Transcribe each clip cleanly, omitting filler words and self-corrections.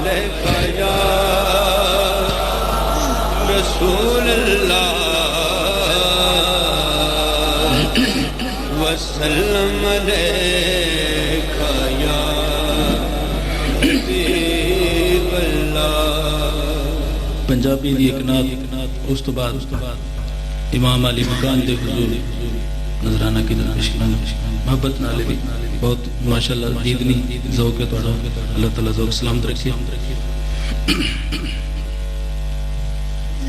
علیک یا رسول اللہ وسلم علیک یا حبیب اللہ۔ پنجابی دی ایک نعت، اس تو بعد امام علی مکان دے حضور نظرانہ کی درپیش کرنا محبت نالے بھی بہت ماشاءاللہ دیدنی ذوق ہے توڑا، اللہ تعالیٰ ذوق سلامت رکھیے۔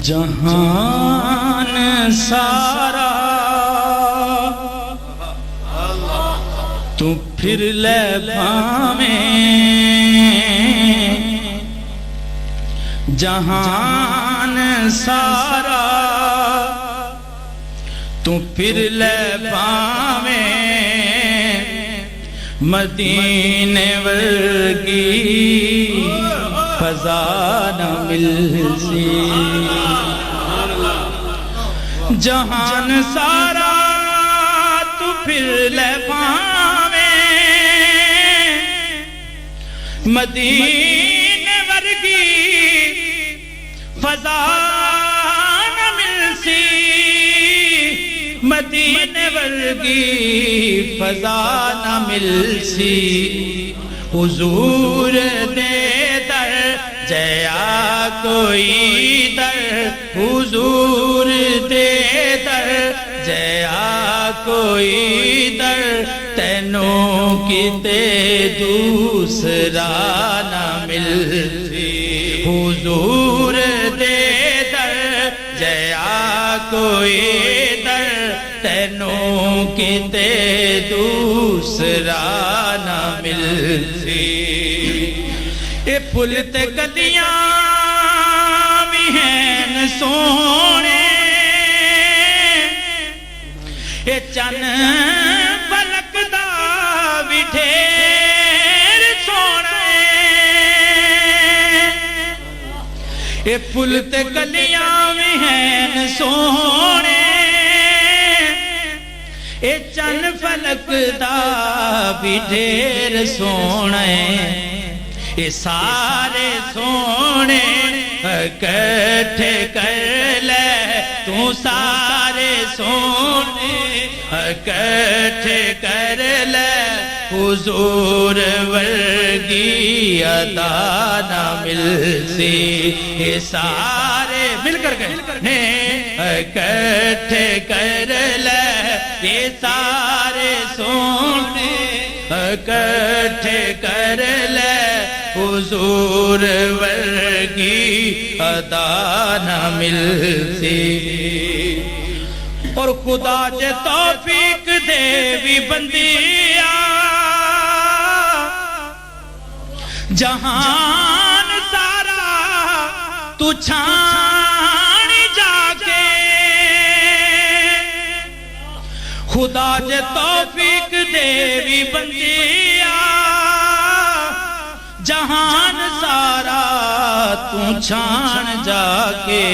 جہان سارا تو پھر لے پاویں، جہان سارا تو پھر لے پاویں، مدینے ورگی فضا نہ ملسی، جہان سارا تو پھر لے پاویں، مدینے ورگی فضا نہ ملسی، مدینے ورگی فضا نہ ملسی، حضور دے در جیا کوئی در، حضور دے در جیا کوئی در، تینوں کتے دوسرا نہ ملسی، حضور دے در جیا کوئی در، تینوں کتے دوسرا نہ ملسی، اے پھل تے کدیاں بھی ہیں سونے، اے چن فلک دا بھی ڈھیر سونے، اے پھل تے کلیاں بھی ہیں سونے، اے چن فلک دا بھی ڈھیر سونے، اے سارے سونے اکٹھے کر لے، تو سارے سونے اکٹھے کر لے، حضور ورگی عطا نہ ملسی، اے سارے مل کر گئے اکٹھے کر لے، اے سارے سونے اکٹھے کر لے، حضور ورگی عطا نہ ملسی، اور خدا جے توفیق دے بھی بندیا، جہان سارا تو چھان جا کے، خدا جے توفیق دے بھی بندیا، جہان سارا تو چھان جا کے،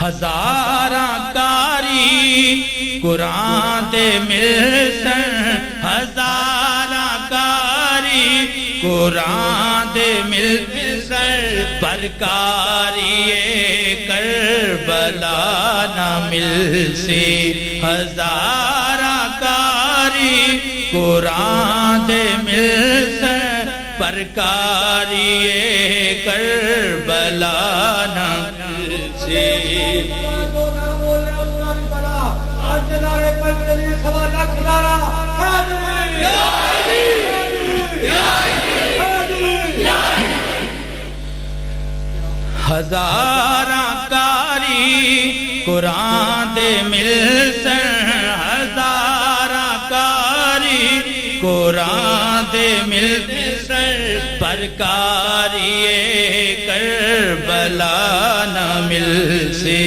ہزاراں کاری قرآن دے ملسن، ہزاراں کاری قرآن دے ملسن، پرکاری کربلا نہ ملسی، ہزاراں کاری قرآن دے ملسن، پرکاری کربلا نہ ملسی۔ ہزاراں کاری قرآن دے ملسن، ہزاراں کاری قرآن دے ملسن، پرکاری کربلا نہ ملسی۔